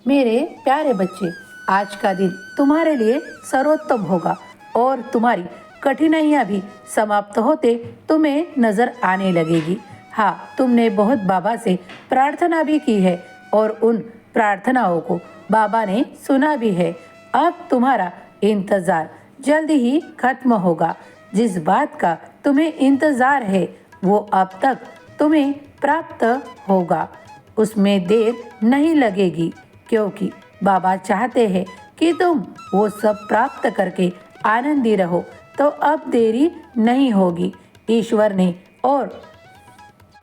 मेरे प्यारे बच्चे, आज का दिन तुम्हारे लिए सर्वोत्तम होगा और तुम्हारी कठिनाइयाँ भी समाप्त होते तुम्हें नजर आने लगेगी। हाँ, तुमने बहुत बाबा से प्रार्थना भी की है और उन प्रार्थनाओं को बाबा ने सुना भी है। अब तुम्हारा इंतजार जल्द ही खत्म होगा। जिस बात का तुम्हें इंतजार है वो अब तक तुम्हें प्राप्त होगा। उसमें देर नहीं लगेगी, क्योंकि बाबा चाहते हैं कि तुम वो सब प्राप्त करके आनंदी रहो। तो अब देरी नहीं होगी। ईश्वर ने और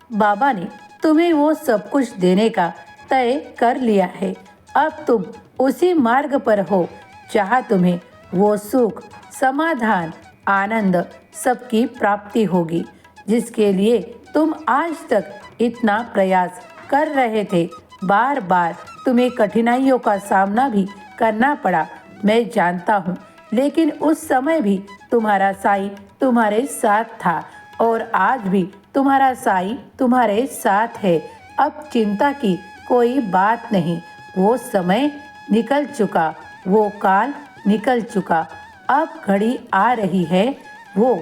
बाबा ने तुम्हें वो सब कुछ देने का तय कर लिया है। अब तुम उसी मार्ग पर हो जहाँ तुम्हें वो सुख, समाधान, आनंद सबकी प्राप्ति होगी, जिसके लिए तुम आज तक इतना प्रयास कर रहे थे। बार बार तुम्हें कठिनाइयों का सामना भी करना पड़ा, मैं जानता हूँ, लेकिन उस समय भी तुम्हारा साईं तुम्हारे साथ था और आज भी तुम्हारा साईं तुम्हारे साथ है। अब चिंता की कोई बात नहीं। वो समय निकल चुका, वो काल निकल चुका। अब घड़ी आ रही है वो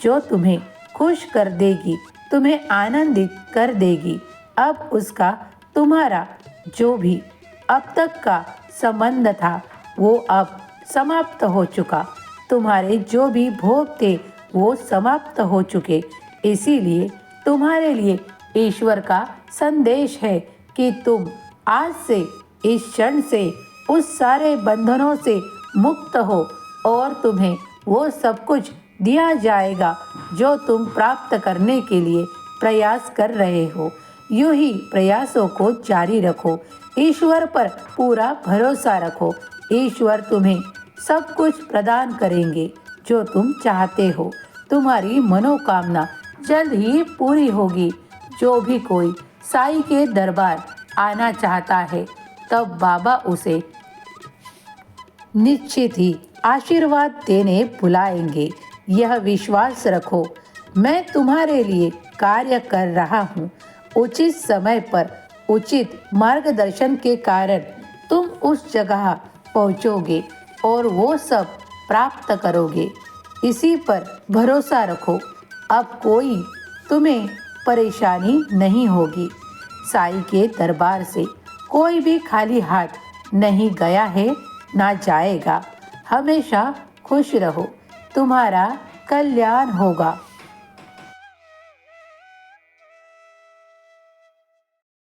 जो तुम्हें खुश कर देगी, तुम्हें आनंदित कर देगी। अब उसका तुम्हारा जो भी अब तक का संबंध था वो अब समाप्त हो चुका। तुम्हारे जो भी भोग थे वो समाप्त हो चुके। इसीलिए तुम्हारे लिए ईश्वर का संदेश है कि तुम आज से, इस क्षण से उस सारे बंधनों से मुक्त हो और तुम्हें वो सब कुछ दिया जाएगा जो तुम प्राप्त करने के लिए प्रयास कर रहे हो। यूं ही प्रयासों को जारी रखो। ईश्वर पर पूरा भरोसा रखो। ईश्वर तुम्हें सब कुछ प्रदान करेंगे जो तुम चाहते हो। तुम्हारी मनोकामना जल्द ही पूरी होगी। जो भी कोई साईं के दरबार आना चाहता है, तब बाबा उसे निश्चित ही आशीर्वाद देने बुलाएंगे। यह विश्वास रखो, मैं तुम्हारे लिए कार्य कर रहा हूँ। उचित समय पर उचित मार्गदर्शन के कारण तुम उस जगह पहुँचोगे और वो सब प्राप्त करोगे। इसी पर भरोसा रखो। अब कोई तुम्हें परेशानी नहीं होगी। साईं के दरबार से कोई भी खाली हाथ नहीं गया है, ना जाएगा। हमेशा खुश रहो, तुम्हारा कल्याण होगा।